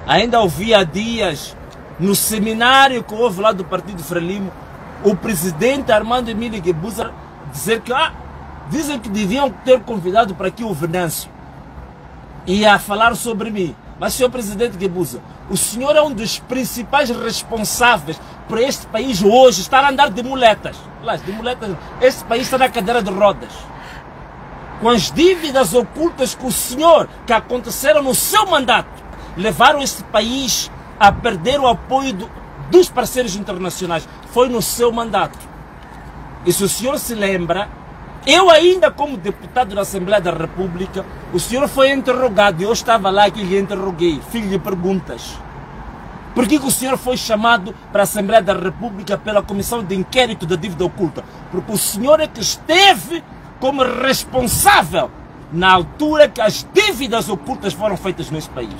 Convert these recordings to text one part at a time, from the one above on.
Ainda ouvi há dias, no seminário que houve lá do Partido Frelimo, o presidente Armando Emílio Guebuza dizer que dizem que deviam ter convidado para aqui o Venâncio e a falar sobre mim. Mas, senhor presidente Guebuza, o senhor é um dos principais responsáveis por este país hoje estar a andar de muletas. Este país está na cadeira de rodas. Com as dívidas ocultas que o senhor, que aconteceram no seu mandato, levaram este país a perder o apoio dos parceiros internacionais. Foi no seu mandato. E se o senhor se lembra, eu ainda como deputado da Assembleia da República, o senhor foi interrogado, eu estava lá que lhe interroguei, fiz lhe perguntas. Por que o senhor foi chamado para a Assembleia da República pela Comissão de Inquérito da Dívida Oculta? Porque o senhor é que esteve como responsável na altura que as dívidas ocultas foram feitas nesse país.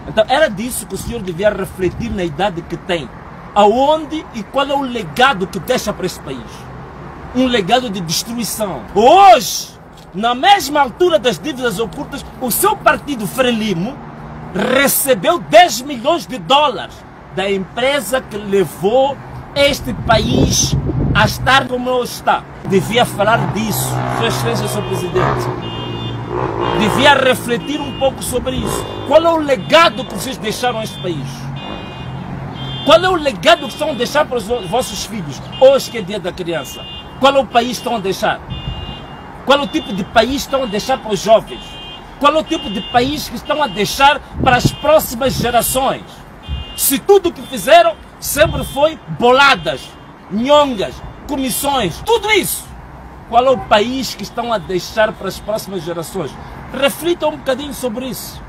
Então era disso que o senhor devia refletir na idade que tem. Aonde e qual é o legado que deixa para esse país? Um legado de destruição. Hoje, na mesma altura das dívidas ocultas, o seu partido Frelimo recebeu 10 milhões de dólares da empresa que levou este país a estar como ele está. Devia falar disso, Sua Excelência, Sr. Presidente. Devia refletir um pouco sobre isso. Qual é o legado que vocês deixaram a este país? Qual é o legado que estão a deixar para os vossos filhos? Hoje que é dia da criança. Qual é o país que estão a deixar? Qual é o tipo de país que estão a deixar para os jovens? Qual é o tipo de país que estão a deixar para as próximas gerações? Se tudo o que fizeram sempre foi boladas, nhongas, comissões, tudo isso. Qual é o país que estão a deixar para as próximas gerações? Reflitam um bocadinho sobre isso.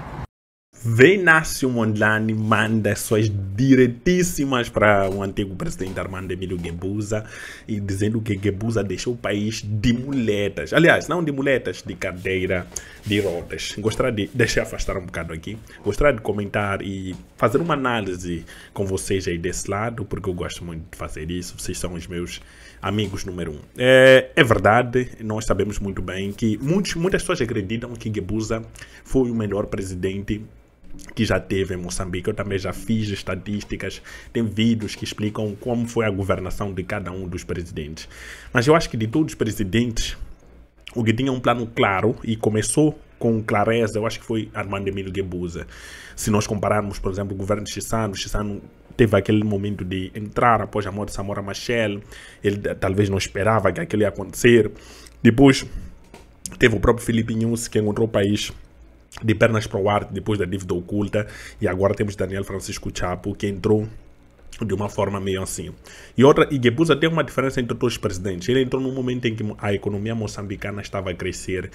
Venâncio Mondlane manda suas diretíssimas para o antigo presidente Armando Emílio Guebuza e dizendo que Guebuza deixou o país de muletas. Aliás, não de muletas, de cadeira de rodas. Gostaria de deixar afastar um bocado aqui. Gostaria de comentar e fazer uma análise com vocês aí desse lado, porque eu gosto muito de fazer isso. Vocês são os meus amigos número 1. É verdade, nós sabemos muito bem que muitas pessoas acreditam que Guebuza foi o melhor presidente que já teve em Moçambique. Eu também já fiz estatísticas, tem vídeos que explicam como foi a governação de cada um dos presidentes. Mas eu acho que de todos os presidentes, o que tinha um plano claro e começou com clareza, eu acho que foi Armando Emílio Guebuza. Se nós compararmos, por exemplo, o governo de Chissano teve aquele momento de entrar após a morte de Samora Machel, ele talvez não esperava que aquilo ia acontecer. Depois teve o próprio Filipe Nyusi, que encontrou o país de pernas para o ar depois da dívida oculta, e agora temos Daniel Francisco Chapo, que entrou de uma forma meio assim. E Guebuza tem uma diferença entre todos os presidentes. Ele entrou num momento em que a economia moçambicana estava a crescer.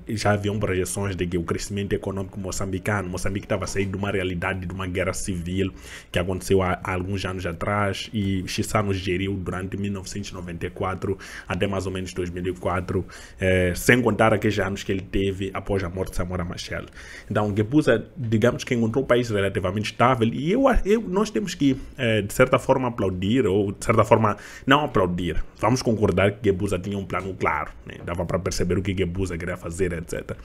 Já haviam projeções de que o crescimento econômico moçambicano, Moçambique estava a sair de uma realidade de uma guerra civil que aconteceu há alguns anos atrás, e Chissano geriu durante 1994 até mais ou menos 2004, sem contar aqueles anos que ele teve após a morte de Samora Machel. Então Guebuza, digamos que encontrou um país relativamente estável, e nós temos que de certa forma aplaudir, ou de certa forma não aplaudir. Vamos concordar que Guebuza tinha um plano claro, né? Dava para perceber o que Guebuza queria fazer, etc.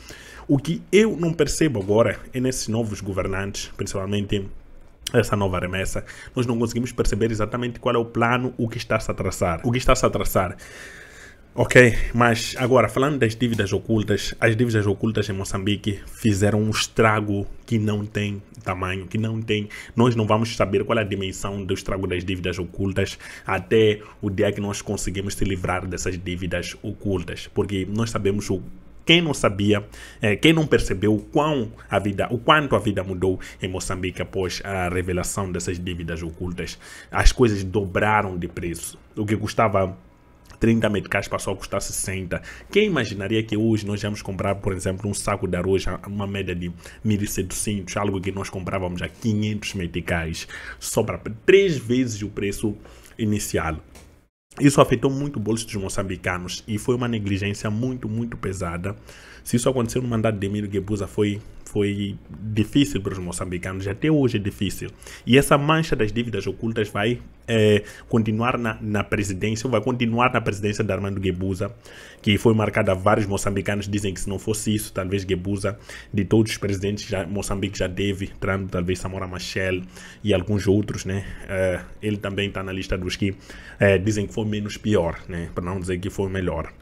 O que eu não percebo agora é nesses novos governantes, principalmente essa nova remessa, nós não conseguimos perceber exatamente qual é o plano, o que está-se a traçar. Ok, mas agora falando das dívidas ocultas, as dívidas ocultas em Moçambique fizeram um estrago que não tem tamanho, nós não vamos saber qual é a dimensão do estrago das dívidas ocultas até o dia que nós conseguimos se livrar dessas dívidas ocultas, porque nós sabemos quem não sabia, quem não percebeu o quanto a vida mudou em Moçambique após a revelação dessas dívidas ocultas. As coisas dobraram de preço. O que custava 30 meticais passou a custar 60. Quem imaginaria que hoje nós vamos comprar, por exemplo, um saco de arroz a uma média de 1.700, algo que nós comprávamos a 500 meticais, sobra 3 vezes o preço inicial. Isso afetou muito o bolso dos moçambicanos e foi uma negligência muito, muito pesada. Se isso aconteceu no mandato de Emílio Guebuza, foi difícil para os moçambicanos, até hoje é difícil. E essa mancha das dívidas ocultas vai continuar na presidência, ou vai continuar na presidência de Armando Guebuza, que foi marcada. Vários moçambicanos dizem que se não fosse isso, talvez Guebuza, de todos os presidentes que Moçambique já teve, tirando talvez Samora Machel e alguns outros, né? Ele também está na lista dos que dizem que foi menos pior, né? Para não dizer que foi melhor.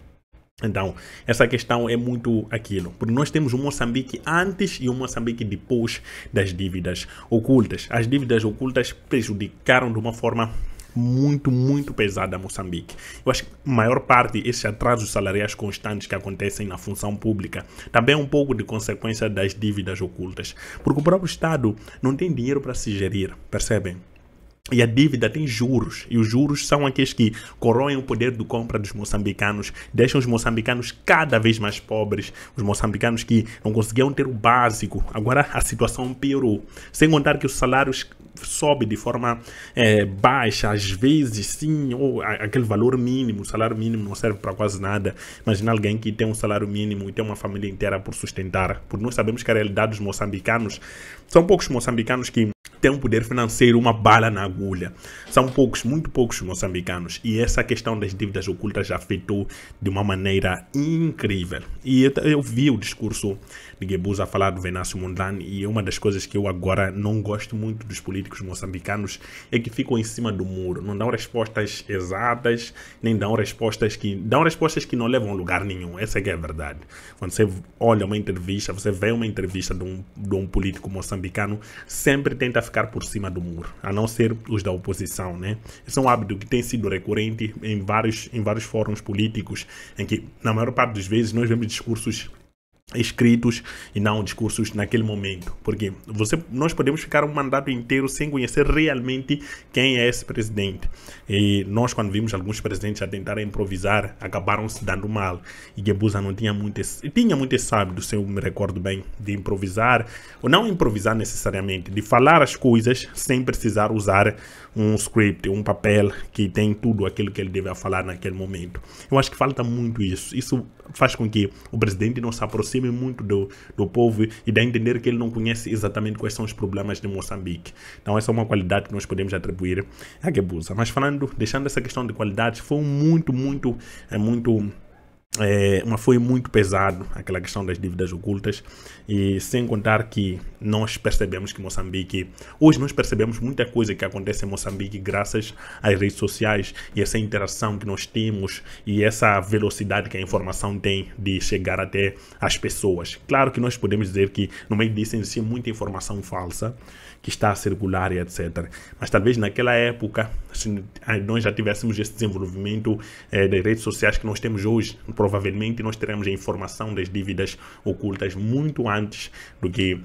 Então, essa questão é muito aquilo, porque nós temos um Moçambique antes e um Moçambique depois das dívidas ocultas. As dívidas ocultas prejudicaram de uma forma muito pesada a Moçambique. Eu acho que a maior parte desses atrasos salariais constantes que acontecem na função pública também é um pouco de consequência das dívidas ocultas, porque o próprio Estado não tem dinheiro para se gerir, percebem? E a dívida tem juros, e os juros são aqueles que corroem o poder de compra dos moçambicanos, deixam os moçambicanos cada vez mais pobres, os moçambicanos que não conseguiam ter o básico. Agora a situação piorou, sem contar que os salários sobem de forma baixa, às vezes sim, ou aquele valor mínimo. O salário mínimo não serve para quase nada. Imagina alguém que tem um salário mínimo e tem uma família inteira por sustentar, porque nós sabemos que a realidade dos moçambicanos, são poucos moçambicanos que tem um poder financeiro, uma bala na agulha. São poucos, muito poucos moçambicanos. E essa questão das dívidas ocultas já afetou de uma maneira incrível. E eu vi o discurso de Guebuza falar do Venâncio Mondlane, e uma das coisas que eu agora não gosto muito dos políticos moçambicanos é que ficam em cima do muro. Não dão respostas exatas, nem dão respostas que não levam a lugar nenhum. Essa que é a verdade. Quando você olha uma entrevista, você vê uma entrevista de um político moçambicano, sempre tenta ficar por cima do muro, a não ser os da oposição, né? Esse é um hábito que tem sido recorrente em vários fóruns políticos, em que, na maior parte das vezes, nós vemos discursos escritos e não discursos naquele momento, porque nós podemos ficar um mandato inteiro sem conhecer realmente quem é esse presidente. E nós, quando vimos alguns presidentes a tentarem improvisar, acabaram se dando mal. E Guebuza não tinha muito esse hábito, se eu me recordo bem, de improvisar, ou não improvisar necessariamente, de falar as coisas sem precisar usar um script, um papel que tem tudo aquilo que ele deve falar naquele momento. Eu acho que falta muito isso. Isso faz com que o presidente não se aproxime muito do povo e dá a entender que ele não conhece exatamente quais são os problemas de Moçambique. Então essa é uma qualidade que nós podemos atribuir a Guebuza. Mas deixando essa questão de qualidades, foi foi muito pesado aquela questão das dívidas ocultas, e sem contar que nós percebemos que hoje nós percebemos muita coisa que acontece em Moçambique graças às redes sociais e essa interação que nós temos e essa velocidade que a informação tem de chegar até as pessoas. Claro que nós podemos dizer que no meio disso existe muita informação falsa que está a circular e etc. Mas talvez naquela época, se nós já tivéssemos esse desenvolvimento das redes sociais que nós temos hoje, provavelmente nós teremos a informação das dívidas ocultas muito antes do que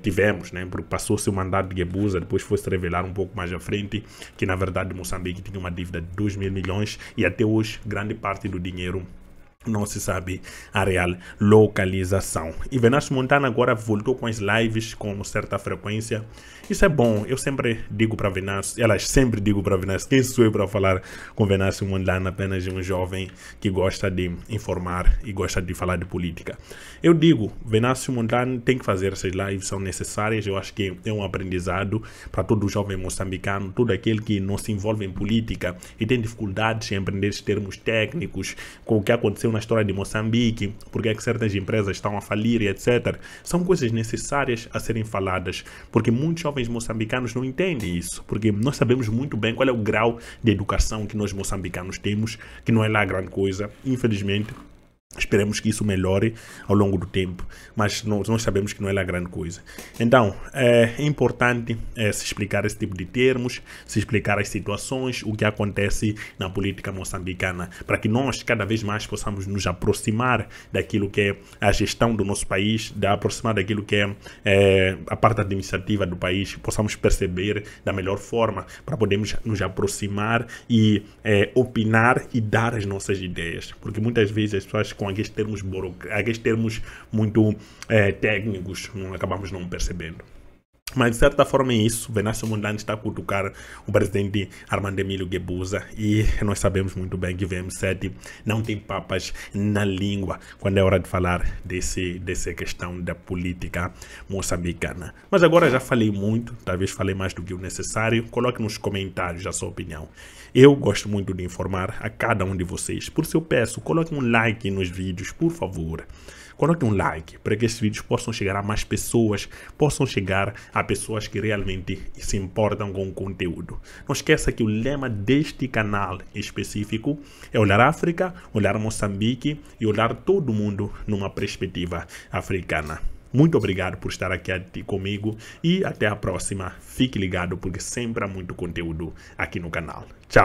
tivemos, né? Porque passou-se o mandato de Guebuza, depois foi-se revelar um pouco mais à frente que na verdade Moçambique tinha uma dívida de 2 mil milhões e até hoje grande parte do dinheiro não se sabe a real localização. E Venâncio Mondlane agora voltou com as lives com certa frequência. Isso é bom. Eu sempre digo para Venâncio, quem sou eu para falar com Venâncio Mondlane, apenas um jovem que gosta de informar e gosta de falar de política. Eu digo, Venâncio Mondlane tem que fazer essas lives, são necessárias. Eu acho que é um aprendizado para todo jovem moçambicano, todo aquele que não se envolve em política e tem dificuldades em aprender esses termos técnicos, com o que aconteceu na história de Moçambique, porque é que certas empresas estão a falir e etc. São coisas necessárias a serem faladas, porque muitos jovens moçambicanos não entendem isso, porque nós sabemos muito bem qual é o grau de educação que nós moçambicanos temos, que não é lá grande coisa, infelizmente. Esperemos que isso melhore ao longo do tempo, mas nós sabemos que não é lá grande coisa. Então, é importante se explicar esse tipo de termos, se explicar as situações, o que acontece na política moçambicana, para que nós cada vez mais possamos nos aproximar daquilo que é a gestão do nosso país, aproximar daquilo que é a parte administrativa do país, possamos perceber da melhor forma para podermos nos aproximar e opinar e dar as nossas ideias, porque muitas vezes as pessoas com aqueles termos muito técnicos acabamos não percebendo. Mas de certa forma é isso. Venâncio Mondlane está a cutucar o presidente Armando Emílio Guebuza e nós sabemos muito bem que o VM7 não tem papas na língua quando é hora de falar dessa questão da política moçambicana. Mas agora já falei muito, talvez falei mais do que o necessário. Coloque nos comentários a sua opinião. Eu gosto muito de informar a cada um de vocês. Por isso eu peço, coloque um like nos vídeos, por favor. Coloque um like para que esses vídeos possam chegar a mais pessoas, possam chegar a pessoas que realmente se importam com o conteúdo. Não esqueça que o lema deste canal específico é olhar África, olhar Moçambique e olhar todo mundo numa perspectiva africana. Muito obrigado por estar aqui comigo e até a próxima. Fique ligado porque sempre há muito conteúdo aqui no canal. Tchau!